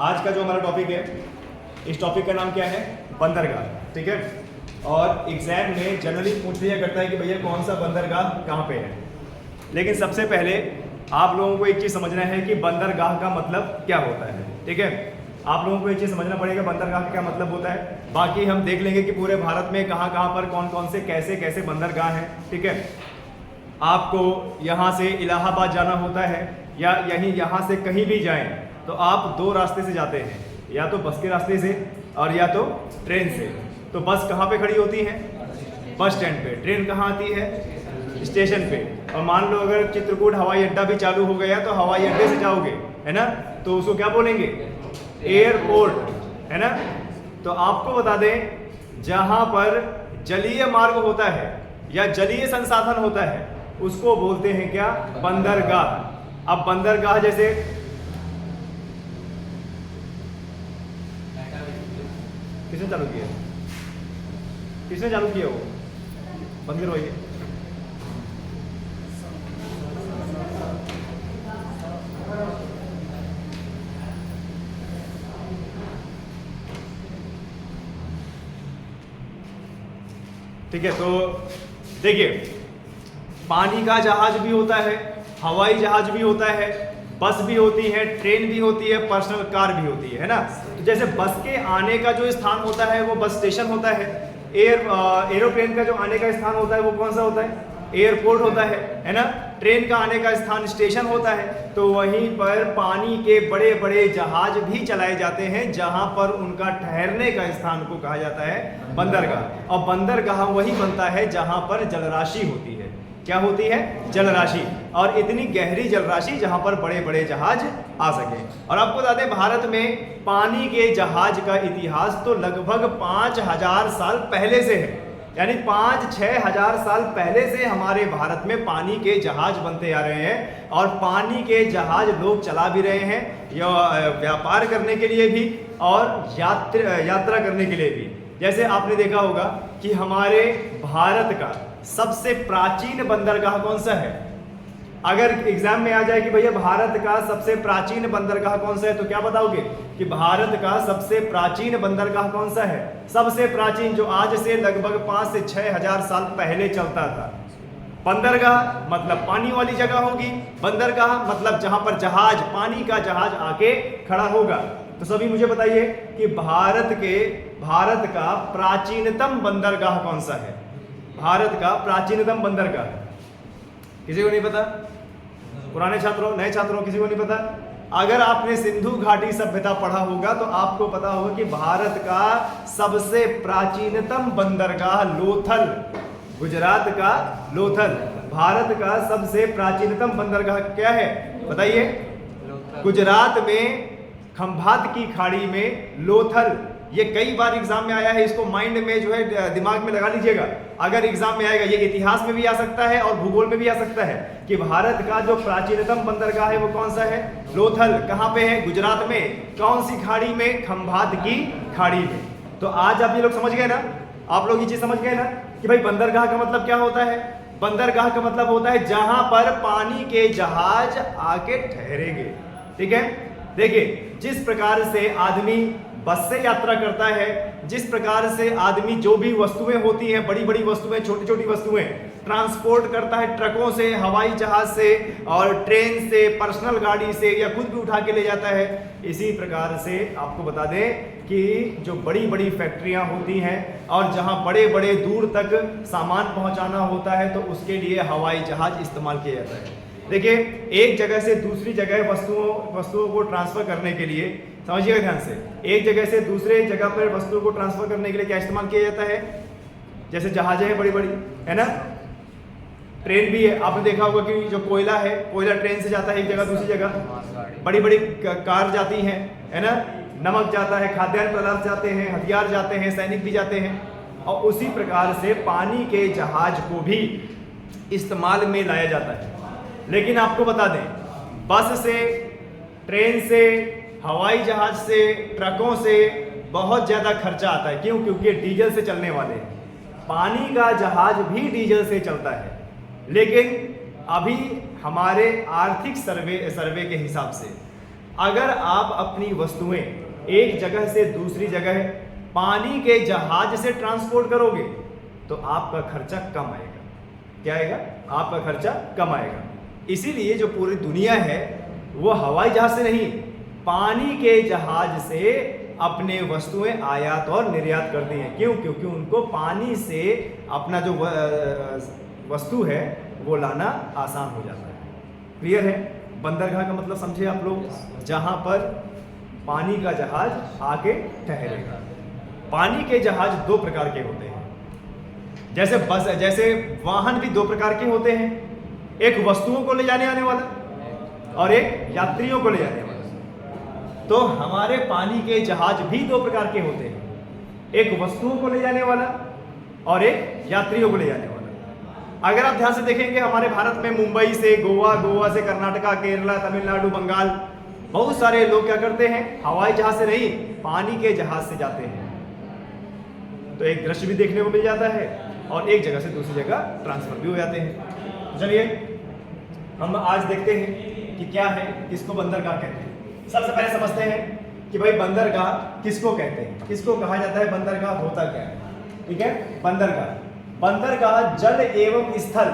आज का जो हमारा टॉपिक है, इस टॉपिक का नाम क्या है? बंदरगाह। ठीक है। और एग्जाम में जनरली पूछ लिया करता है कि भैया कौन सा बंदरगाह कहाँ पे है। लेकिन सबसे पहले आप लोगों को एक चीज़ समझना है कि बंदरगाह का मतलब क्या होता है। ठीक है, आप लोगों को ये चीज़ समझना पड़ेगा बंदरगाह का क्या मतलब होता है। बाकी हम देख लेंगे कि पूरे भारत में कहाँ कहाँ पर कौन कौन से कैसे कैसे बंदरगाह हैं। ठीक है, आपको यहाँ से इलाहाबाद जाना होता है या यहाँ से कहीं भी जाएं तो आप दो रास्ते से जाते हैं, या तो बस के रास्ते से और या तो ट्रेन से। तो बस कहाँ पे खड़ी होती है? बस स्टैंड पे। ट्रेन कहाँ आती है? स्टेशन पे। और मान लो अगर चित्रकूट हवाई अड्डा भी चालू हो गया तो हवाई अड्डे से जाओगे, है ना, तो उसको क्या बोलेंगे? एयरपोर्ट, है ना। तो आपको बता दें जहां पर जलीय मार्ग होता है या जलीय संसाधन होता है उसको बोलते हैं क्या? बंदरगाह। अब बंदरगाह जैसे किसने चालू किया? किसने चालू किया? वो बंद करवाइए। ठीक है, तो देखिए पानी का जहाज भी होता है, हवाई जहाज भी होता है, बस भी होती है, ट्रेन भी होती है, पर्सनल कार भी होती है ना। तो जैसे बस के आने का जो स्थान होता है वो बस स्टेशन होता है। एरोप्लेन का जो आने का स्थान होता है वो कौन सा होता है? एयरपोर्ट होता है ना। ट्रेन का आने का स्थान स्टेशन होता है। तो वहीं पर पानी के बड़े बड़े जहाज भी चलाए जाते हैं जहां पर उनका ठहरने का स्थान को कहा जाता है बंदरगाह। और बंदरगाह वही बनता है जहां पर जलराशि होती है। क्या होती है? जलराशि। और इतनी गहरी जलराशि जहां पर बड़े बड़े जहाज आ सके। और आपको बता दें भारत में पानी के जहाज का इतिहास तो लगभग 5000 साल पहले से है। यानी 5-6 हजार साल पहले से हमारे भारत में पानी के जहाज बनते आ रहे हैं और पानी के जहाज लोग चला भी रहे हैं, या व्यापार करने के लिए भी और यात्रा करने के लिए भी। जैसे आपने देखा होगा कि हमारे भारत का सबसे प्राचीन बंदरगाह कौन सा है? अगर एग्जाम में आ जाए कि भैया भारत का सबसे प्राचीन बंदरगाह कौन सा है, तो क्या बताओगे कि भारत का सबसे प्राचीन बंदरगाह कौन सा है? सबसे प्राचीन, जो आज से लगभग 5 से 6 हजार साल पहले चलता था। बंदरगाह मतलब पानी वाली जगह होगी, बंदरगाह मतलब जहां पर जहाज, पानी का जहाज आके खड़ा होगा। तो सभी मुझे बताइए कि भारत का प्राचीनतम बंदरगाह कौन सा है? भारत का प्राचीनतम बंदरगाह किसी को नहीं पता? पुराने छात्रों, नए छात्रों, किसी को नहीं पता? अगर आपने सिंधु घाटी सभ्यता पढ़ा होगा तो आपको पता होगा कि भारत का सबसे प्राचीनतम बंदरगाह लोथल, गुजरात का लोथल। भारत का सबसे प्राचीनतम बंदरगाह क्या है बताइए? गुजरात में खंभात की खाड़ी में लोथल। ये कई बार एग्जाम में आया है, इसको माइंड में जो है दिमाग में लगा लीजिएगा। अगर एग्जाम में आएगा, ये इतिहास में भी आ सकता है और भूगोल में भी आ सकता है कि भारत का जो प्राचीनतम बंदरगाह है वो कौन सा है? लोथल। कहाँ पे है? गुजरात में। कौन सी खाड़ी में? खंभात की खाड़ी में। तो आज आप ये लोग समझ गए ना, आप लोग ये चीज समझ गए ना कि भाई बंदरगाह का मतलब क्या होता है? बंदरगाह का मतलब होता है जहां पर पानी के जहाज आके ठहरेंगे। ठीक है, देखिए जिस प्रकार से आदमी बस से यात्रा करता है, जिस प्रकार से आदमी जो भी वस्तुएं होती हैं, बड़ी बड़ी वस्तुएं, छोटी छोटी वस्तुएं ट्रांसपोर्ट करता है ट्रकों से, हवाई जहाज से और ट्रेन से, पर्सनल गाड़ी से, या खुद भी उठा के ले जाता है। इसी प्रकार से आपको बता दें कि जो बड़ी बड़ी फैक्ट्रियां होती हैं और जहां बड़े बड़े दूर तक सामान पहुंचाना होता है तो उसके लिए हवाई जहाज इस्तेमाल किया जाता है। देखिए एक जगह से दूसरी जगह वस्तुओं को ट्रांसफर करने के लिए, समझिएगा ध्यान से, एक जगह से दूसरे जगह पर वस्तुओं को ट्रांसफर करने के लिए क्या इस्तेमाल किया जाता है? जैसे जहाजें हैं बड़ी बड़ी, है ना। ट्रेन भी है, आपने देखा होगा कि जो कोयला है, कोयला ट्रेन से जाता है एक जगह दूसरी जगह। बड़ी बड़ी कार जाती हैं, है ना। नमक जाता है, खाद्यान्न पदार्थ जाते हैं, हथियार जाते हैं, सैनिक भी जाते हैं। और उसी प्रकार से पानी के जहाज को भी इस्तेमाल में लाया जाता है। लेकिन आपको बता दें बस से, ट्रेन से, हवाई जहाज से, ट्रकों से बहुत ज़्यादा खर्चा आता है। क्यों? क्योंकि डीजल से चलने वाले हैं। पानी का जहाज भी डीजल से चलता है, लेकिन अभी हमारे आर्थिक सर्वे के हिसाब से अगर आप अपनी वस्तुएं एक जगह से दूसरी जगह पानी के जहाज से ट्रांसपोर्ट करोगे तो आपका खर्चा कम आएगा। क्या आएगा? आपका खर्चा कम आएगा। इसीलिए जो पूरी दुनिया है वो हवाई जहाज से नहीं, पानी के जहाज से अपने वस्तुएं आयात और निर्यात करती हैं। क्यों? क्योंकि उनको पानी से अपना जो वस्तु है वो लाना आसान हो जाता है। क्लियर है? बंदरगाह का मतलब समझे आप लोग? जहां पर पानी का जहाज आके ठहरेगा। पानी के जहाज दो प्रकार के होते हैं, जैसे बस, जैसे वाहन भी दो प्रकार के होते हैं, एक वस्तुओं को ले जाने आने वाला और एक यात्रियों को ले जाने वाला। तो हमारे पानी के जहाज भी दो प्रकार के होते हैं, एक वस्तुओं को ले जाने वाला और एक यात्रियों को ले जाने वाला। अगर आप ध्यान से देखेंगे हमारे भारत में मुंबई से गोवा, गोवा से कर्नाटका, केरला, तमिलनाडु, बंगाल, बहुत सारे लोग क्या करते हैं? हवाई जहाज से नहीं, पानी के जहाज से जाते हैं। तो एक दृश्य भी देखने को मिल जाता है और एक जगह से दूसरी जगह ट्रांसफर भी हो जाते हैं। चलिए हम आज देखते हैं कि क्या है, किसको बंदरगाह कहते हैं। सबसे पहले समझते हैं कि भाई बंदरगाह किसको कहते हैं, किसको कहा जाता है, बंदरगाह होता क्या है। ठीक है, बंदरगाह बंदरगाह जल एवं स्थल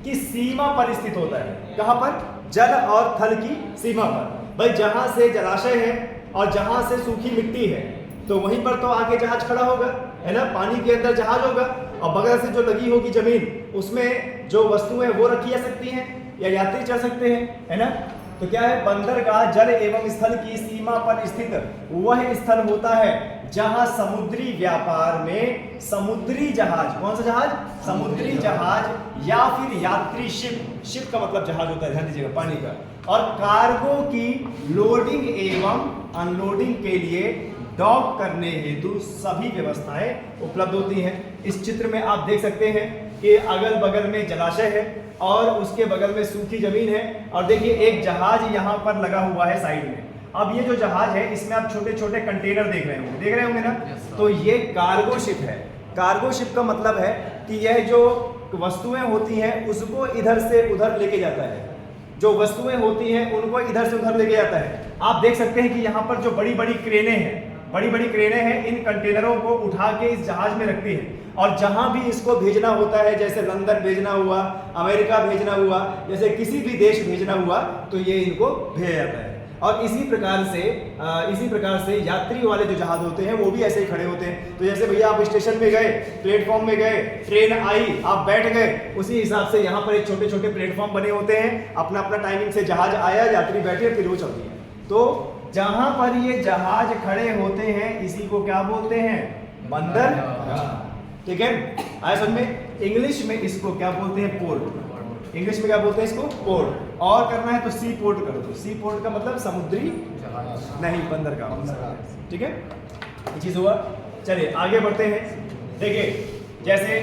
की सीमा पर स्थित होता है। कहां पर? जल और थल की सीमा पर। भाई जहां से जलाशय है और जहां से सूखी मिट्टी है तो वहीं पर तो आके जहाज खड़ा होगा, है ना। पानी के अंदर जहाज होगा और बगल से जो लगी होगी जमीन, उसमें जो वस्तुएं वो रखी जा सकती हैं या यात्री चढ़ सकते हैं, है ना। तो क्या है? बंदरगाह जल एवं स्थल की सीमा पर स्थित वह स्थल होता है जहां समुद्री व्यापार में समुद्री जहाज, कौन सा जहाज? समुद्री जहाज या फिर यात्री शिप, शिप का मतलब जहाज होता है, ध्यान दीजिएगा, पानी का, और कार्गो की लोडिंग एवं अनलोडिंग के लिए डॉक करने हेतु सभी व्यवस्थाएं उपलब्ध होती हैं। इस चित्र में आप देख सकते हैं कि अगल बगल में जलाशय है और उसके बगल में सूखी जमीन है और देखिए एक जहाज यहाँ पर लगा हुआ है साइड में। अब ये जो जहाज है इसमें आप छोटे छोटे कंटेनर देख रहे होंगे ना। तो ये कार्गो शिप है। कार्गो शिप का मतलब है कि यह जो वस्तुएं होती हैं उसको इधर से उधर लेके जाता है, जो वस्तुएं होती हैं उनको इधर से उधर लेके जाता है। आप देख सकते हैं कि यहाँ पर जो बड़ी बड़ी क्रेनें हैं, बड़ी बड़ी क्रेनें हैं, इन कंटेनरों को उठा के इस जहाज में रखती हैं और जहां भी इसको भेजना होता है, जैसे लंदन भेजना हुआ, अमेरिका भेजना हुआ, जैसे किसी भी देश भेजना हुआ, तो ये इनको भेजा जाता है। और इसी प्रकार से यात्री वाले जो जहाज होते हैं वो भी ऐसे ही खड़े होते हैं। तो जैसे भैया आप स्टेशन में गए, प्लेटफॉर्म में गए, ट्रेन आई, आप बैठ गए, उसी हिसाब से यहाँ पर एक छोटे छोटे प्लेटफॉर्म बने होते हैं, अपना अपना टाइमिंग से जहाज आया, यात्री बैठे, फिर वो चल दिया। तो जहां पर ये जहाज खड़े होते हैं इसी को क्या बोलते हैं? बंदरगाह। ठीक है, आया समझ में? इंग्लिश में इसको क्या बोलते हैं? पोर्ट। इंग्लिश में क्या बोलते हैं इसको? पोर्ट। और करना है तो सी पोर्ट कर दो। सी पोर्ट का मतलब समुद्री नहीं, बंदरगाह। ठीक है, ये चीज हुआ। चलिए आगे बढ़ते हैं। देखिए जैसे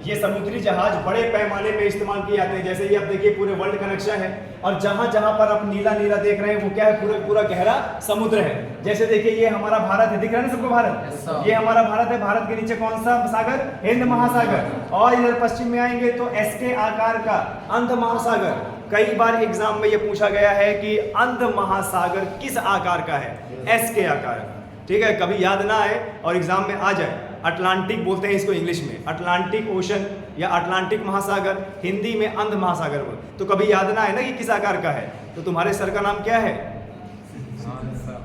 ये समुद्री जहाज बड़े पैमाने पे इस्तेमाल किए जाते हैं। जैसे ये आप देखिए पूरे वर्ल्ड का नक्शा है और जहां जहां पर आप नीला नीला देख रहे हैं वो क्या है? पूरा गहरा समुद्र है। जैसे देखिए ये हमारा भारत है, दिख रहा है ना सबको भारत? ये हमारा भारत है। भारत के नीचे कौन सा सागर? हिंद महासागर। और इधर पश्चिम में आएंगे तो एस के आकार का अंध महासागर। कई बार एग्जाम में ये पूछा गया है कि अंध महासागर किस आकार का है? एस के आकार का। ठीक है, कभी याद ना आए और एग्जाम में आ जाए। अटलांटिक बोलते हैं इसको इंग्लिश में, अटलांटिक ओशन या अटलांटिक महासागर, हिंदी में अंध महासागर। तो कभी याद ना आए ना कि किस आकार का है। तो तुम्हारे सर का नाम क्या है?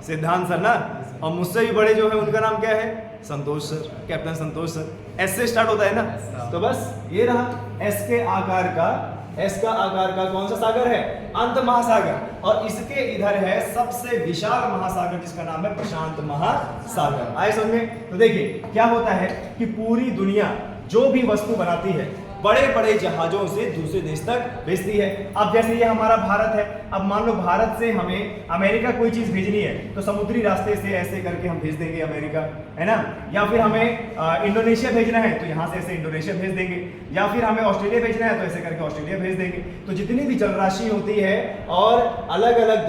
सिद्धांत सर ना। और मुझसे भी बड़े जो है उनका नाम क्या है? संतोष सर, कैप्टन संतोष सर। एस से स्टार्ट होता है ना। तो बस ये रहा एस के आकार का, एस का आकार का कौन सा सागर है? अंत महासागर। और इसके इधर है सबसे विशाल महासागर जिसका नाम है प्रशांत महासागर। आए समझ में? तो देखिए क्या होता है कि पूरी दुनिया जो भी वस्तु बनाती है बड़े बड़े जहाजों से दूसरे देश तक भेजती है। अब जैसे ये हमारा भारत है, अब मान लो भारत से हमें अमेरिका कोई चीज भेजनी है तो समुद्री रास्ते से ऐसे करके हम भेज देंगे अमेरिका, है ना। या फिर हमें इंडोनेशिया भेजना है तो यहाँ से ऐसे इंडोनेशिया भेज देंगे, या फिर हमें ऑस्ट्रेलिया भेजना है तो ऐसे करके ऑस्ट्रेलिया भेज देंगे। तो जितनी भी जलराशि होती है और अलग अलग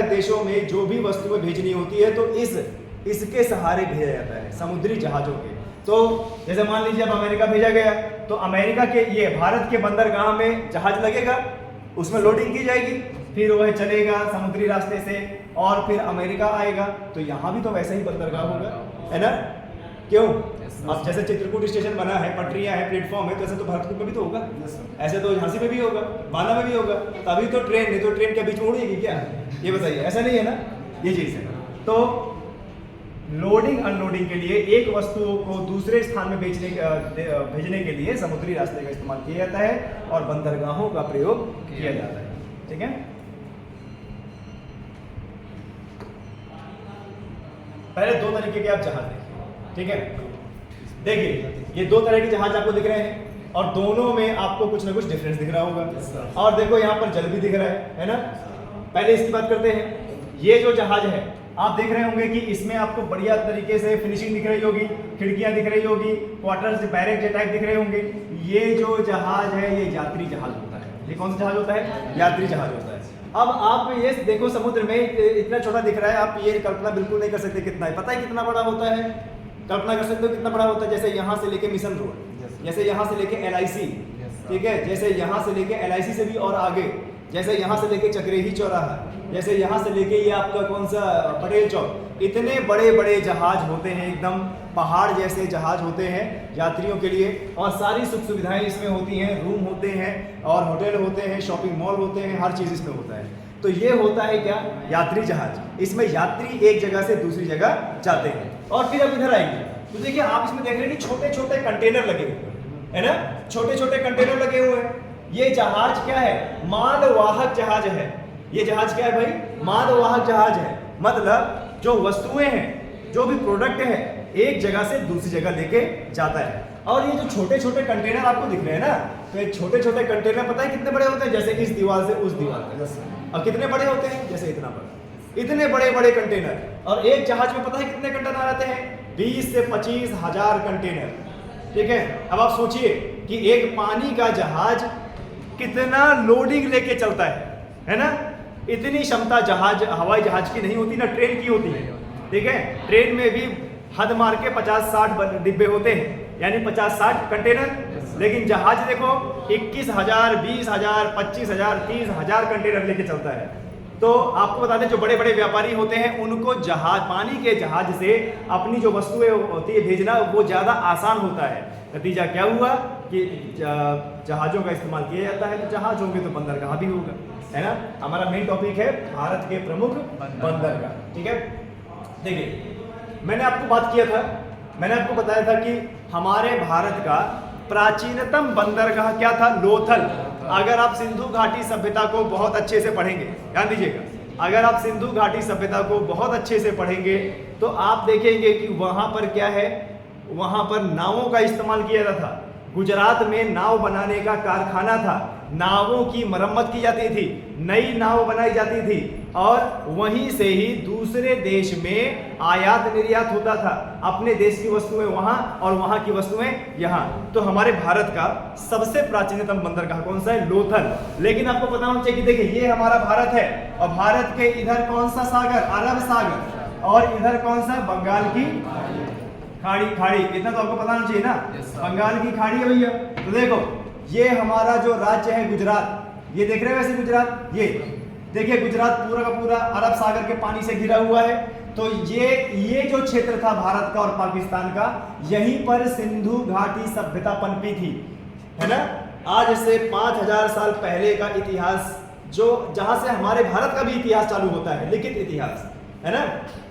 देशों में जो भी वस्तुएं भेजनी होती है तो इसके सहारे भेजा जाता है, समुद्री जहाजों के। तो जैसे मान लीजिए अब अमेरिका भेजा गया तो अमेरिका के ये भारत के बंदरगाह में जहाज लगेगा, उसमें लोडिंग की जाएगी, फिर वह चलेगा समुद्री रास्ते से और फिर अमेरिका आएगा, तो यहाँ भी तो वैसा ही बंदरगाह होगा, है ना? क्यों? अब जैसे चित्रकूट स्टेशन बना है, पटरियां हैं, प्लेटफॉर्म है, तो ऐसे तो भरतपुर में भी तो होगा, ऐसे तो झांसी में भी होगा, बाना में भी होगा, तभी तो ट्रेन, नहीं तो ट्रेन के बीच में उड़ेगी क्या? ये बताइए, ऐसा नहीं है ना? ये चीज़ है। तो लोडिंग अनलोडिंग के लिए एक वस्तु को दूसरे स्थान में भेजने के लिए समुद्री रास्ते का इस्तेमाल किया जाता है और बंदरगाहों का प्रयोग किया जाता है। ठीक है, पहले दो तरीके के आप जहाज देखिए। ठीक है, देखिए ये दो तरह के जहाज आपको दिख रहे हैं और दोनों में आपको कुछ ना कुछ डिफरेंस दिख रहा होगा। और देखो यहाँ पर जल भी दिख रहा है ना? पहले इसकी बात करते हैं। ये जो जहाज है आप देख रहे होंगे कि इसमें आपको बढ़िया तरीके से फिनिशिंग दिख रही होगी, खिड़कियां दिख रही होगी, क्वार्टर्स बैरक टाइप दिख रहे होंगे। ये जो जहाज है ये यात्री जहाज होता है। ये कौन सा जहाज होता है? यात्री जहाज होता है। अब आप ये देखो समुद्र में इतना छोटा दिख रहा है, आप ये कल्पना बिल्कुल नहीं कर सकते कितना है। पता है कितना बड़ा होता है? कल्पना कर सकते हो कितना बड़ा होता है? जैसे यहाँ से लेके मिशन रोड, जैसे यहाँ से लेके LIC, ठीक है, जैसे यहाँ से लेके LIC से भी और आगे, जैसे यहाँ से लेके चक्रेही चौराहा, जैसे यहाँ से लेके ये आपका कौन सा पटेल चौक, इतने बड़े बड़े जहाज होते हैं, एकदम पहाड़ जैसे जहाज होते हैं यात्रियों के लिए। और सारी सुख सुविधाएं इसमें होती हैं, रूम होते हैं और होटल होते हैं, शॉपिंग मॉल होते हैं, हर चीज़ इसमें होता है। तो ये होता है क्या? यात्री जहाज। इसमें यात्री एक जगह से दूसरी जगह जाते हैं। और फिर अब इधर आएंगे तो देखिए आप इसमें देख रहे हैं कि छोटे छोटे कंटेनर लगे हुए हैं ना, छोटे छोटे कंटेनर लगे हुए हैं। ये जहाज क्या है? मालवाहक जहाज है। ये जहाज क्या है भाई? मालवाहक जहाज है। मतलब जो वस्तुएं हैं, जो भी प्रोडक्ट है, एक जगह से दूसरी जगह लेके जाता है। और ये जो छोटे छोटे कंटेनर आपको दिख रहे हैं ना, तो ये छोटे छोटे कंटेनर पता है कितने बड़े होते हैं? जैसे इस दीवार से उस दीवार तक। और कितने बड़े होते हैं? जैसे इतना बड़ा, इतने बड़े बड़े कंटेनर। और एक जहाज में पता है कितने कंटेनर आते हैं? 20 से 25 हजार कंटेनर। ठीक है, अब आप सोचिए कि एक पानी का जहाज कितना लोडिंग लेके चलता है ना? इतनी क्षमता जहाज, हवाई जहाज की नहीं होती ना, ट्रेन की होती है। ठीक है, ट्रेन में भी हद मार के 50-60 डिब्बे होते हैं, यानी 50-60 कंटेनर। लेकिन जहाज देखो 21,000, 20,000, 25,000, 30,000 कंटेनर लेके चलता है। तो आपको बता दें जो बड़े बड़े व्यापारी होते हैं उनको जहाज, पानी के जहाज से अपनी जो वस्तुएं होती है भेजना, वो ज़्यादा आसान होता है। नतीजा क्या हुआ कि जहाज़ों का इस्तेमाल किया जाता है। तो जहाज होंगे तो बंदरगाह भी होगा, है ना? हमारा मेन टॉपिक है भारत के प्रमुख बंदरगाह। ठीक है, देखिए मैंने आपको बात किया था, मैंने आपको बताया था कि हमारे भारत का प्राचीनतम बंदरगाह क्या था? लोथल। अगर आप सिंधु घाटी सभ्यता को बहुत अच्छे से पढ़ेंगे, ध्यान दीजिएगा, अगर आप सिंधु घाटी सभ्यता को बहुत अच्छे से पढ़ेंगे तो आप देखेंगे कि वहाँ पर क्या है, वहाँ पर नावों का इस्तेमाल किया जाता था। गुजरात में नाव बनाने का कारखाना था, नावों की मरम्मत की जाती थी, नई नाव बनाई जाती थी और वहीं से ही दूसरे देश में आयात निर्यात होता था। अपने देश की वस्तुएं वहां और वहां की वस्तुएं यहां। तो हमारे भारत का सबसे प्राचीनतम बंदरगाह कौन सा है? लोथल। लेकिन आपको पता होना चाहिए कि देखिए ये हमारा भारत है और भारत के इधर कौन सा सागर? अरब सागर। और इधर कौन सा? बंगाल की खाड़ी। इतना तो आपको पता होना चाहिए ना, बंगाल की खाड़ी है भैया। तो देखो ये हमारा जो राज्य है गुजरात, ये देख रहे हैं वैसे गुजरात, ये देखिए गुजरात पूरा का पूरा अरब सागर के पानी से घिरा हुआ है। तो ये जो क्षेत्र था भारत का और पाकिस्तान का, यहीं पर सिंधु घाटी सभ्यता पनपी थी, है ना? आज से 5000 साल पहले का इतिहास, जो जहां से हमारे भारत का भी इतिहास चालू होता है, लिखित इतिहास, है ना,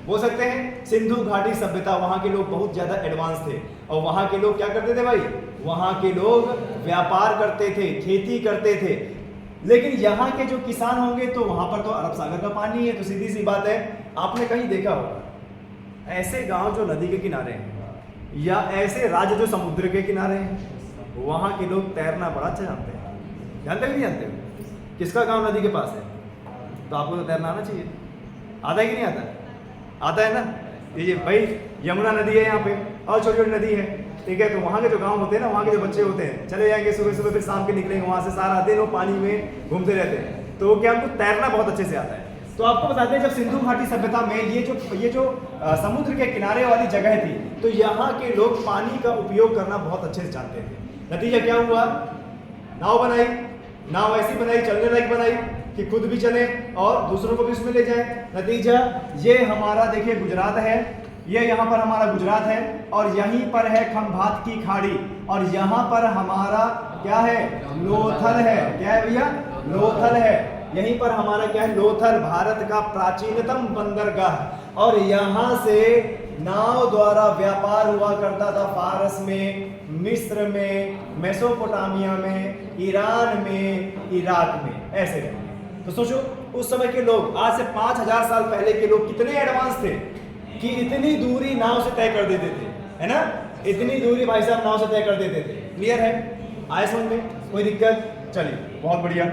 बोल सकते हैं। सिंधु घाटी सभ्यता, वहां के लोग बहुत ज्यादा एडवांस थे और वहां के लोग क्या करते थे भाई? वहां के लोग व्यापार करते थे, खेती करते थे। लेकिन यहाँ के जो किसान होंगे तो वहां पर तो अरब सागर का पानी है, तो सीधी सी बात है, आपने कहीं देखा होगा ऐसे गांव जो नदी के किनारे हैं या ऐसे राज्य जो समुद्र के किनारे हैं, वहां के लोग तैरना बड़ा अच्छा जानते हैं। जानते हो नहीं जानते? किसका गांव नदी के पास है? तो आपको तो तैरना आना चाहिए। आता है कि नहीं आता? आता है ना? ये भाई यमुना नदी है यहाँ पे और छोटी छोटी नदी है, ठीक है। तो वहाँ के जो गांव होते हैं ना, वहाँ के जो बच्चे होते हैं, चले जाएंगे सुबह सुबह, फिर शाम के निकलेंगे वहाँ से, सारा दिन वो पानी में घूमते रहते हैं। तो क्या उनको तैरना बहुत अच्छे से आता है। तो आपको बताते हैं जब सिंधु घाटी सभ्यता में ये जो समुद्र के किनारे वाली जगह थी, तो यहाँ के लोग पानी का उपयोग करना बहुत अच्छे से जानते थे। नतीजा क्या हुआ? नाव बनाई, नाव ऐसी बनाई, चलने लायक बनाई, कि खुद भी चले और दूसरों को भी उसमें ले जाए। नतीजा ये हमारा देखिए गुजरात है, ये यहाँ पर हमारा गुजरात है और यहीं पर है खंभात की खाड़ी और यहाँ पर हमारा क्या है, लोथल है। क्या है भैया, लोथल है। यहीं पर हमारा क्या है, लोथल, भारत का प्राचीनतम बंदरगाह। और यहाँ से नाव द्वारा व्यापार हुआ करता था फारस में, मिस्र में, मेसोपोटामिया में, ईरान में, इराक में, ऐसे। तो सोचो उस समय के लोग, आज से 5000 साल पहले के लोग कितने एडवांस थे कि इतनी दूरी नाव से तय कर देते थे, है ना। इतनी दूरी भाई साहब नाव से तय कर देते थे। क्लियर है, आए समझ में, कोई दिक्कत? चलिए बहुत बढ़िया।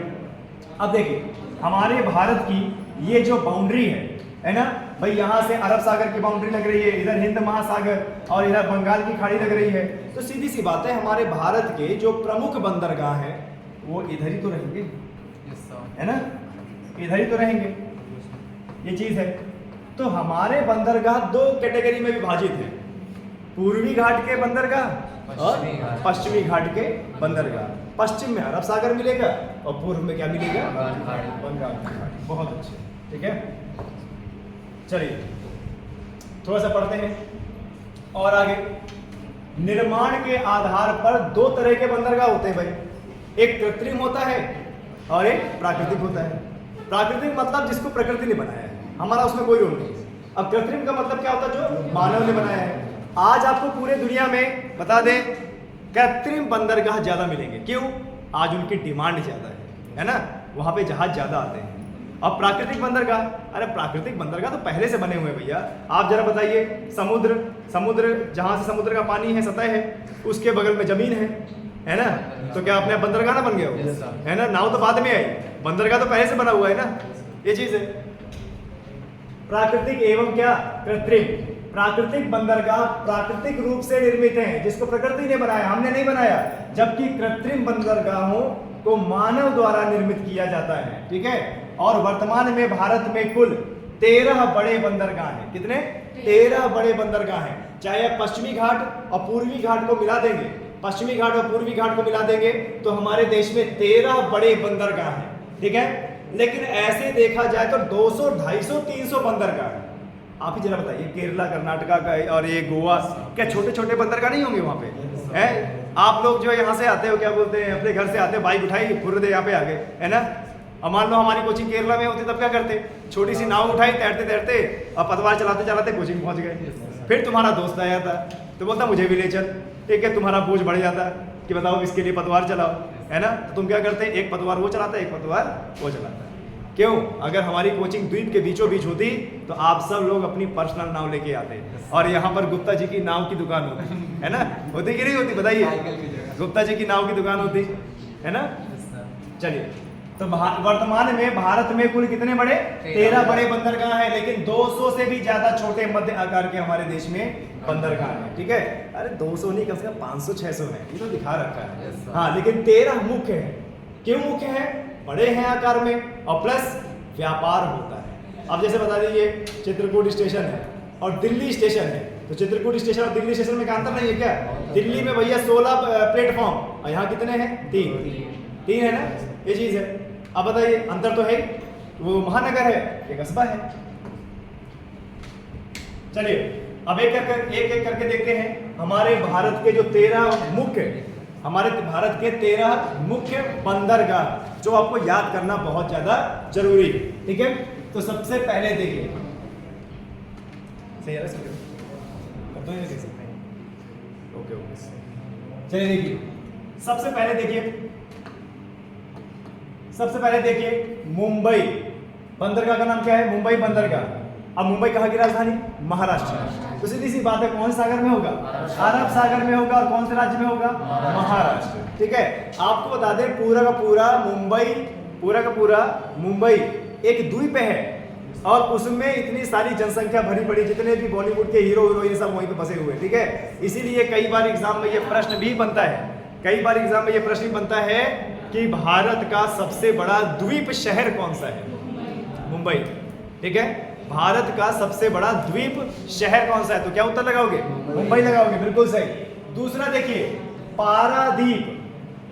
अब देखिए हमारे भारत की ये जो बाउंड्री है ना भाई, यहाँ से अरब सागर की बाउंड्री लग रही है, इधर हिंद महासागर और इधर बंगाल की खाड़ी लग रही है। तो सीधी सी बात है, हमारे भारत के जो प्रमुख बंदरगाह हैं वो इधर ही तो रहेंगे, है ना, इधर ही तो रहेंगे, ये चीज है। तो हमारे बंदरगाह दो कैटेगरी में विभाजित है, पूर्वी घाट के बंदरगाह और पश्चिमी घाट के बंदरगाह। पश्चिम में अरब सागर मिलेगा और पूर्व में क्या मिलेगा, बंगाल की खाड़ी। बहुत अच्छे, ठीक है। चलिए थोड़ा सा पढ़ते हैं और आगे। निर्माण के आधार पर दो तरह के बंदरगाह होते हैं भाई, एक कृत्रिम होता है और एक प्राकृतिक होता है। प्राकृतिक मतलब जिसको प्रकृति ने बनाया है, हमारा उसमें कोई रोल नहीं। अब कृत्रिम का मतलब क्या होता है, जो मानव ने बनाया है। आज आपको पूरे दुनिया में बता दें कृत्रिम बंदरगाह ज्यादा मिलेंगे। क्यों? आज उनकी डिमांड ज्यादा है ना, वहां पे जहाज ज्यादा आते हैं। अब प्राकृतिक बंदरगाह, अरे प्राकृतिक बंदरगाह तो पहले से बने हुए हैं भैया। आप जरा बताइए, समुद्र जहां से समुद्र का पानी है, सतह है, उसके बगल में जमीन है ना, तो क्या अपने बंदरगाह ना बन गया हो, है ना। नाव तो बाद में आई, बंदरगाह तो पहले से बना हुआ है ना, ये चीज है। प्राकृतिक एवं क्या, कृत्रिम। प्राकृतिक बंदरगाह प्राकृतिक रूप से निर्मित हैं, जिसको प्रकृति ने बनाया, हमने नहीं बनाया। जबकि कृत्रिम बंदरगाहों को मानव द्वारा निर्मित किया जाता है, ठीक है। और वर्तमान में भारत में कुल 13 बड़े बंदरगाह हैं। कितने? 13 बड़े बंदरगाह हैं। चाहे आप पश्चिमी घाट और पूर्वी घाट को मिला देंगे, पश्चिमी घाट और पूर्वी घाट को मिला देंगे तो हमारे देश में 13 बड़े बंदरगाह हैं, ठीक है। लेकिन ऐसे देखा जाए तो 200, 250, 300 बंदरगाह हैं। आप ही जरा बताइए, केरला, कर्नाटका का और ये गोवा, क्या छोटे छोटे बंदरगाह नहीं होंगे वहाँ पे? है आप लोग जो यहाँ से आते हो, क्या बोलते हैं, अपने घर से आते हो, बाइक उठाई, फुर्र यहाँ पे आ गए, है ना। अब मान लो हमारी कोचिंग केरला में होती तब क्या करते, छोटी सी नाव उठाई, तैरते तैरते और पतवार चलाते चलाते कोचिंग पहुंच गए। फिर तुम्हारा दोस्त आया था तो बोलता मुझे भी ले चल, ठीक है। तुम्हारा बोझ बढ़ जाता कि बताओ इसके लिए पतवार चलाओ, है ना। तो तुम क्या करते, एक पतवार वो चलाता, एक पतवार वो चलाता। क्यों? अगर हमारी कोचिंग द्वीप के बीचों बीच होती तो आप सब लोग अपनी पर्सनल नाव लेके आते और यहाँ पर गुप्ता जी की नाव की दुकान होती, है ना। होती कि नहीं होती बताइए? गुप्ता जी की नाव की दुकान होती, है ना। चलिए, तो वर्तमान में भारत में कुल कितने बड़े, 13 बड़े बंदरगाह हैं, लेकिन 200 से भी ज्यादा छोटे मध्य आकार के हमारे देश में बंदरगाह हैं, ठीक है। अरे 200 नहीं, कम से कम 500-600 है, ये तो दिखा रखा है। हाँ, लेकिन 13 मुख्य है। क्यों मुख्य है? बड़े हैं आकार में और प्लस व्यापार होता है। अब जैसे बता दीजिए, चित्रकूट स्टेशन है और दिल्ली स्टेशन है, तो चित्रकूट स्टेशन और दिल्ली स्टेशन में का अंतर नहीं है क्या? दिल्ली में भैया 16 प्लेटफॉर्म और यहाँ कितने हैं? 3 है ना, ये चीज है। अब बताइए, अंतर तो है, वो महानगर है, ये कस्बा है। चलिए अब एक एक करके देखते हैं हमारे भारत के जो 13 मुख्य, हमारे भारत के 13 मुख्य बंदरगाह जो आपको याद करना बहुत ज्यादा जरूरी है, ठीक है। तो सबसे पहले देखिए, सही है, ओके, चलिए देखिए, सबसे पहले देखिए मुंबई बंदरगाह का नाम क्या है? मुंबई बंदरगाह। अब मुंबई कहाँ की राजधानी? महाराष्ट्र। तो सीधी सी बात है, कौन से सागर में होगा? अरब सागर में होगा। और कौन से राज्य में होगा? महाराष्ट्र, ठीक है। आपको बता दें, पूरा का पूरा मुंबई एक द्वीप है और उसमें इतनी सारी जनसंख्या भरी पड़ी, जितने भी बॉलीवुड के हीरो हीरोइन सब वहीं पे बसे हुए, ठीक है। इसीलिए कई बार एग्जाम में ये प्रश्न भी बनता है, कि भारत का सबसे बड़ा द्वीप शहर कौन सा है? मुंबई, ठीक है। भारत का सबसे बड़ा द्वीप शहर कौन सा है? तो क्या उत्तर लगाओगे? मुंबई लगाओगे, बिल्कुल सही। दूसरा देखिए, पारादीप।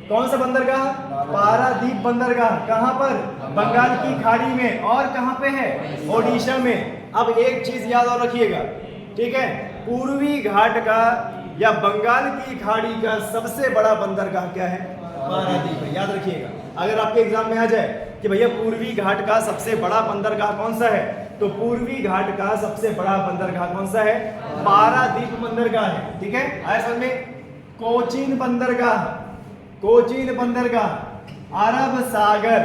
कौन सा बंदरगाह? पारादीप बंदरगाह। कहां पर? बंगाल की खाड़ी में। और कहां पे है? ओडिशा में। अब एक चीज याद और रखिएगा, ठीक है, पूर्वी घाट का या बंगाल की खाड़ी का सबसे बड़ा बंदरगाह क्या है? पारादीप है। याद रखिएगा, अगर आपके एग्जाम में आ जाए कि भैया पूर्वी घाट का सबसे बड़ा बंदरगाह कौन सा है, तो पूर्वी घाट का सबसे बड़ा बंदरगाह कौन सा है? पारादीप बंदरगाह है। ठीक है, आया समझ में? कोचीन बंदरगाह, कोचीन बंदरगाह अरब सागर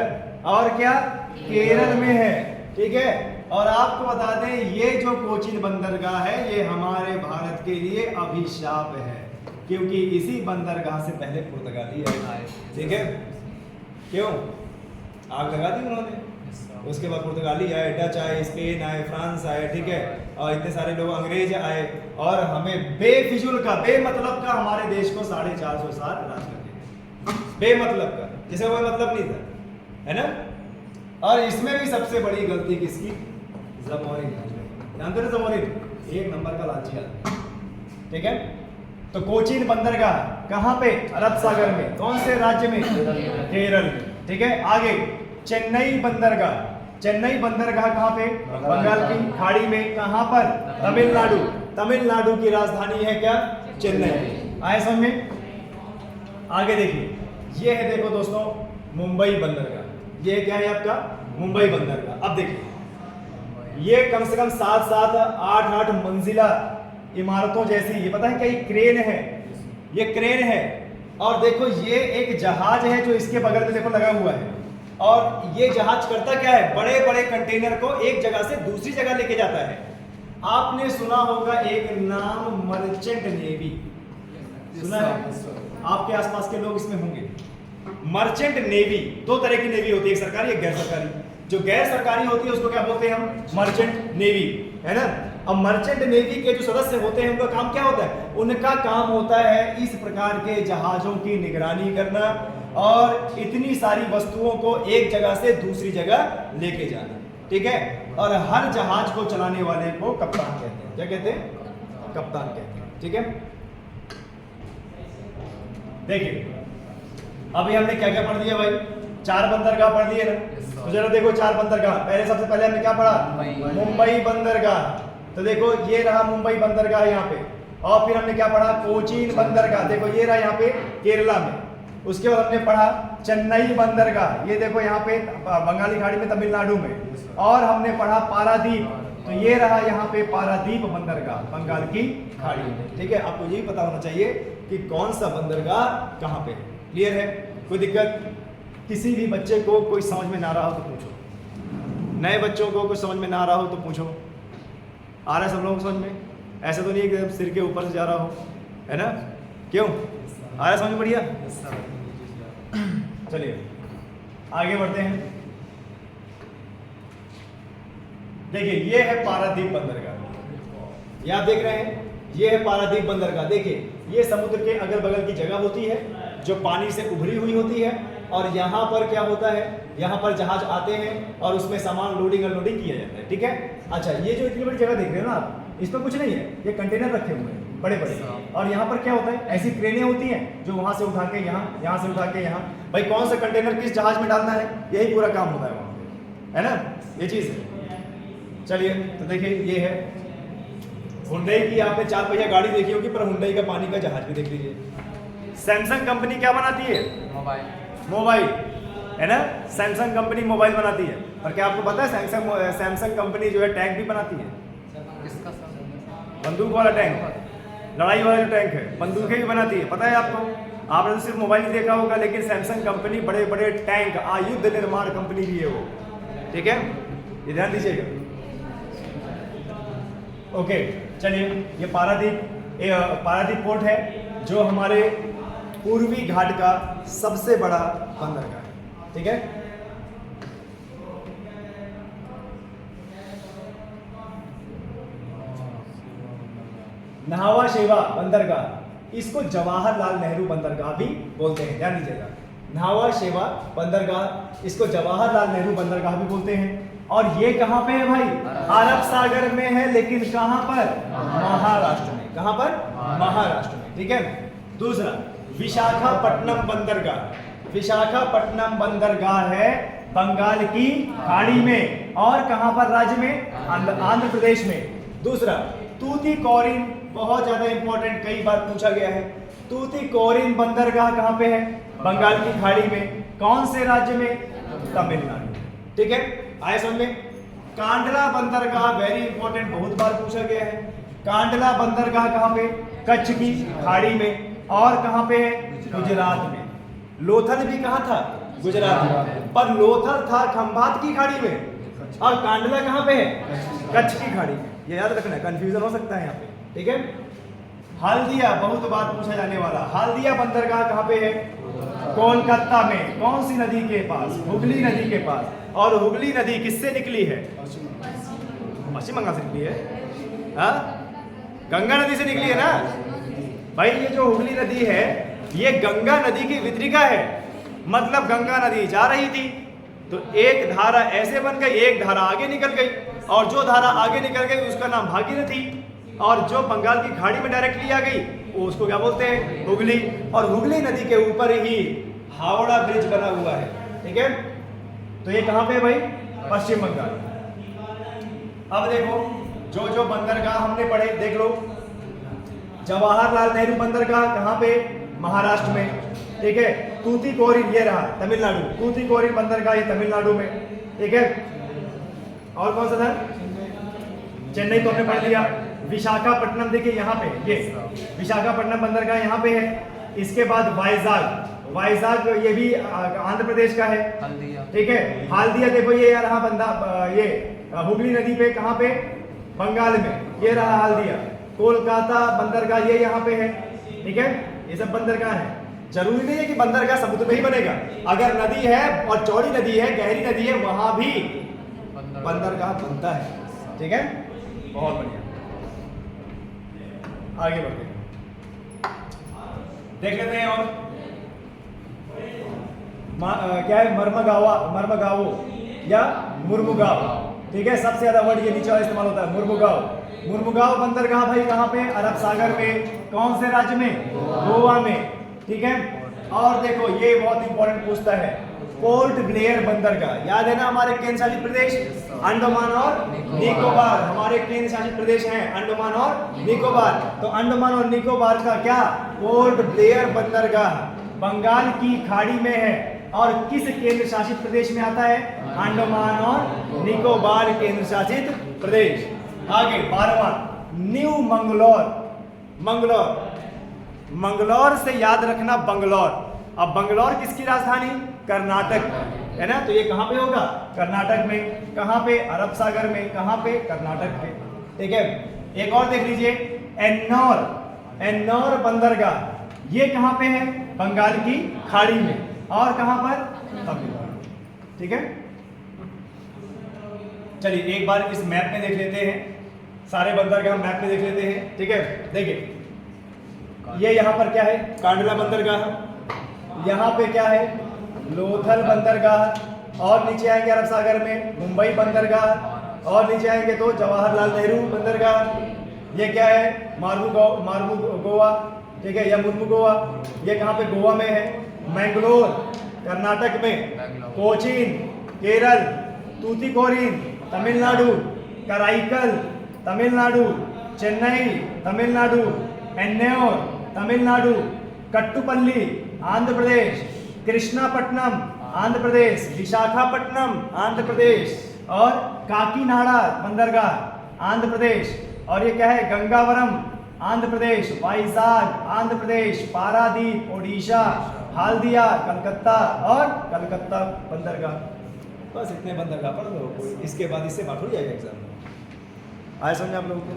और क्या? केरल में है। ठीक है, और आपको बता दें ये जो कोचीन बंदरगाह है ये हमारे भारत के लिए अभिशाप है, क्योंकि इसी बंदरगाह से पहले पुर्तगाली आए। ठीक है, क्यों? आग लगा दी उन्होंने, उसके बाद पुर्तगाली आए, डच आए, स्पेन आए, फ्रांस आए। ठीक है, और इतने सारे लोग अंग्रेज आए और हमें बेफिजूल का, बेमतलब का हमारे देश को 450 साल राज कर दिया, बेमतलब का, जिसे कोई मतलब नहीं था, है ना? और इसमें भी सबसे बड़ी गलती किसकी? ज़मोरिन। जानते हो ज़मोरिन? एक नंबर का लालची आदमी। ठीक है, तो कोचीन बंदरगाह कहां पे? अरब सागर में। कौन से राज्य में? केरल में। ठीक है, आगे चेन्नई बंदरगाह। चेन्नई बंदरगाह कहां पे? बंगाल की खाड़ी में। कहां पर? तमिलनाडु। तमिलनाडु की राजधानी है क्या? चेन्नई। आए समझ में? आगे देखिए, ये है, देखो दोस्तों, मुंबई बंदरगाह। ये क्या है आपका? मुंबई बंदरगाह। अब देखिए, ये कम से कम 7-7, 8-8 मंजिला इमारतों जैसी, ये पता है क्या? ये क्रेन है, ये क्रेन है। और देखो ये एक जहाज है जो इसके बगल में देखो लगा हुआ है, और ये जहाज करता क्या है? बड़े बड़े कंटेनर को एक जगह से दूसरी जगह लेके जाता है। आपने सुना होगा एक नाम, मर्चेंट नेवी, सुना है? आपके आसपास के लोग इसमें होंगे। मर्चेंट नेवी, दो तरह की नेवी होती है, एक सरकारी एक गैर सरकारी। जो गैर सरकारी होती है उसको क्या बोलते हैं हम? मर्चेंट नेवी, है ना? अब मर्चेंट नेवी के जो सदस्य होते हैं उनका काम क्या होता है? उनका काम होता है इस प्रकार के जहाजों की निगरानी करना और इतनी सारी वस्तुओं को एक जगह से दूसरी जगह लेके जाना। ठीक है, और हर जहाज को चलाने वाले को कप्तान कहते हैं। क्या कहते हैं? कप्तान कहते हैं। ठीक है, देखिए अभी हमने क्या क्या पढ़ दिया भाई? 4 बंदरगाह पढ़ दिए ना। तो जरा देखो 4 बंदरगाह। पहले सबसे पहले हमने क्या पढ़ा? मुंबई बंदरगाह। तो देखो ये रहा मुंबई बंदरगाह यहाँ पे, और फिर हमने क्या पढ़ा? कोचीन बंदरगाह। देखो ये रहा यहाँ पे केरला में। उसके बाद हमने पढ़ा चेन्नई बंदरगाह, ये देखो यहाँ पे बंगाली खाड़ी में, तमिलनाडु में। और हमने पढ़ा पारादीप, तो ये रहा यहाँ पे पारादीप बंदरगाह, बंगाल की खाड़ी में। ठीक है, आपको यही पता होना चाहिए कि कौन सा बंदरगाह कहाँ पे। क्लियर है? कोई दिक्कत? किसी भी बच्चे को कोई समझ में ना रहा हो तो पूछो, नए बच्चों को कुछ समझ में ना रहा हो तो पूछो। आ रहा है सब लोगों को समझ में? ऐसा तो नहीं है कि सिर के ऊपर से जा रहा हो, है ना? क्यों? आ रहा है समझ में? बढ़िया, चलिए आगे बढ़ते हैं। देखिए ये है पारादीप बंदरगाह, ये आप देख रहे हैं, ये है पारादीप बंदरगाह। देखिए ये समुद्र के अगल बगल की जगह होती है जो पानी से उभरी हुई होती है, और यहाँ पर क्या होता है? यहाँ पर जहाज आते हैं और उसमें सामान लोडिंग अनलोडिंग किया जाता है। ठीक है, अच्छा ये जो इतनी बड़ी जगह देख रहे हो ना आप, इसमें कुछ नहीं है, ये कंटेनर रखे हुए हैं बड़े बड़े, और यहाँ पर क्या होता है? ऐसी क्रेनें होती हैं जो वहाँ से उठा के यहाँ, यहाँ से उठा के यहाँ, भाई कौन सा कंटेनर किस जहाज में डालना है, यही पूरा काम होता है वहाँ पे, है ना? ये चीज़ है। चलिए तो देखिए ये है हुंडई की, आपने 4 पहिया गाड़ी देखी होगी, पर हुंडई का पानी का जहाज भी देख लीजिए। सैमसंग कंपनी क्या बनाती है? मोबाइल, है ना? सैमसंग कंपनी मोबाइल बनाती है, और क्या आपको पता है सैमसंग कंपनी जो है टैंक भी बनाती है? किसका? बंदूक वाला टैंक, लड़ाई वाला जो टैंक है, बंदूकें भी बनाती है, पता है आपको? आपने तो सिर्फ मोबाइल ही देखा होगा, लेकिन सैमसंग कंपनी बड़े बड़े टैंक, आयुध निर्माण कंपनी भी है वो। ठीक है, ये ध्यान दीजिएगा। ओके चलिए, ये पारादीप पोर्ट है जो हमारे पूर्वी घाट का सबसे बड़ा बंदरगाह है। ठीक है, न्हावा शेवा बंदरगाह, इसको जवाहरलाल नेहरू बंदरगाह भी बोलते हैं, ध्यान दीजिएगा। न्हावा शेवा बंदरगाह, इसको जवाहरलाल नेहरू बंदरगाह भी बोलते हैं। और ये कहां पे है भाई? अरब सागर में है, लेकिन कहां पर? महाराष्ट्र में। कहां पर? महाराष्ट्र में। ठीक है, दूसरा विशाखापट्टनम बंदरगाह। विशाखापट्टनम बंदरगाह है बंगाल की खाड़ी में, और कहां पर राज्य में? आंध्र प्रदेश में। दूसरा, तूतीकोरिन, बहुत ज्यादा इंपॉर्टेंट, कई बार पूछा गया है। तूतीकोरिन बंदरगाह कहां पे है? बंगाल की खाड़ी में। कौन से राज्य में? तमिलनाडु। ठीक है, आए समझ में। कांडला बंदरगाह वेरी इंपॉर्टेंट, बहुत बार पूछा गया है। कांडला बंदरगाह कहां पे? कच्छ की खाड़ी में। और कहां पे है? गुजरात में। लोथल भी कहां था? गुजरात में। पर लोथल था खंभात की खाड़ी में, और कांडला कहां पे है? कच्छ की खाड़ी में। ये याद रखना, कंफ्यूजन हो सकता है यहाँ पे। ठीक है। हल्दिया, बहुत बार पूछा जाने वाला। हल्दिया बंदरगाह कहां पे है? कोलकाता में। कौन सी नदी के पास? हुगली नदी के पास। और हुगली नदी किससे निकली है? पश्चिम बंगाल से निकली है। हाँ, गंगा नदी से निकली है ना भाई। ये जो हुगली नदी है, ये गंगा नदी की वितरिका है। मतलब गंगा नदी जा रही थी तो एक धारा ऐसे बन गई, एक धारा आगे निकल गई, और जो धारा आगे निकल गई उसका नाम भागीरथी, और जो बंगाल की खाड़ी में डायरेक्टली आ गई वो उसको क्या बोलते हैं? हुगली। और हुगली नदी के ऊपर ही हावड़ा ब्रिज बना हुआ है। ठीक है, तो ये कहां पे है भाई? पश्चिम बंगाल। अब देखो, जो जो बंदरगाह हमने पढ़े देख लो। जवाहरलाल नेहरू बंदरगाह कहां पे? महाराष्ट्र में। ठीक है। तूतीकोरिन ये रहा तमिलनाडु। तूतीकोरिन बंदरगाह ये तमिलनाडु में। ठीक है। और कौन सा था? चेन्नई तो हमने पढ़ लिया। विशाखापट्टनम देखिए यहाँ पे, ये विशाखापट्टनम बंदरगाह यहाँ पे है। इसके बाद वाइजाग। वाइजाग ये भी आंध्र प्रदेश का है। ठीक है। हल्दिया देखो, ये रहा ये हुगली नदी पे, कहाँ पे? बंगाल में। ये रहा हल्दिया। कोलकाता बंदरगाह ये यहाँ पे है। ठीक है, ये सब बंदरगाह है। जरूरी नहीं है कि बंदरगाह समुद्र में ही बनेगा। अगर नदी है और चौड़ी नदी है, गहरी नदी है, वहां भी बंदरगाह बनता है। ठीक है, बहुत बढ़िया। आगे बढ़ते हैं, देख लेते हैं। और क्या है? मर्मगावो या मुर्मुगाव। ठीक है, सबसे ज्यादा वर्ड ये नीचे इस्तेमाल होता है, मुर्मुगाव। मुर्मुगाव बंदरगाह भाई कहां पे? अरब सागर में। कौन से राज्य में? गोवा में। ठीक है। और देखो, ये बहुत इंपॉर्टेंट पूछता है, पोर्ट ब्लेयर बंदरगाह। याद है ना, हमारे केंद्र शासित प्रदेश अंडमान और निकोबार। हमारे केंद्र शासित प्रदेश हैं अंडमान और निकोबार। तो अंडमान और निकोबार का क्या? पोर्ट ब्लेयर बंदरगाह बंगाल की खाड़ी में है। और किस केंद्र शासित प्रदेश में आता है? अंडमान और निकोबार केंद्र शासित प्रदेश। आगे 12वां, न्यू मंगलौर। मंगलौर, मंगलौर से याद रखना बंगलौर। अब बंगलौर किसकी राजधानी? कर्नाटक है ना। तो ये कहां पे होगा? कर्नाटक में। कहां पे? अरब सागर में। कहां पे? कर्नाटक पे। ठीक है। एक और देख लीजिए, एन्नौर। एन्नौर बंदरगाह ये कहां पे है? बंगाल की खाड़ी में। और कहां पर? तमिलनाडु। ठीक है। चलिए एक बार इस मैप में देख लेते हैं, सारे बंदरगाह मैप में देख लेते हैं। ठीक है, देखिए ये यहाँ पर क्या है? कांडला बंदरगाह। यहाँ पे क्या है? लोथल बंदरगाह। और नीचे आएंगे अरब सागर में मुंबई बंदरगाह। और नीचे आएंगे तो जवाहरलाल नेहरू बंदरगाह। ये क्या है? मार्मू गोवा। ठीक है, या मुर्मू गोवा। ये कहाँ पे? गोवा में है। मैंगलोर कर्नाटक में। कोचीन केरल। तूतीकोरिन तमिलनाडु। कराईकल तमिलनाडु। चेन्नई तमिलनाडु। एन्नौर तमिलनाडु। कट्टुपल्ली आंध्र प्रदेश। कृष्णापट्टनम आंध्र प्रदेश। विशाखापट्टनम आंध्र प्रदेश। और काकीनाडा बंदरगाह आंध्र प्रदेश। और ये क्या है? गंगावरम आंध्र प्रदेश। वाइजाग आंध्र प्रदेश। पारादीप ओडिशा। हल्दिया कलकत्ता। और कलकत्ता बंदरगाह। बस इतने बंदरगाह पढ़ लो, कोई इसके बाद इससे बात हो जाएगा एग्जाम में। आए समझ आप लोगों को?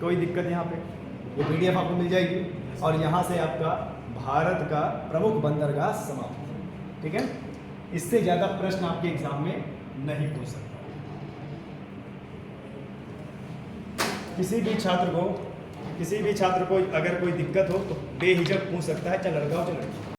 कोई दिक्कत यहाँ पे? ये PDF आपको मिल जाएगी, और यहाँ से आपका भारत का प्रमुख बंदरगाह समाप्त। ठीक है, इससे ज़्यादा प्रश्न आपके एग्जाम में नहीं पूछ सकता। किसी भी छात्र को अगर कोई दिक्कत हो तो बेहिचक पूछ सकता है, चाहे लड़का हो चाहे लड़की।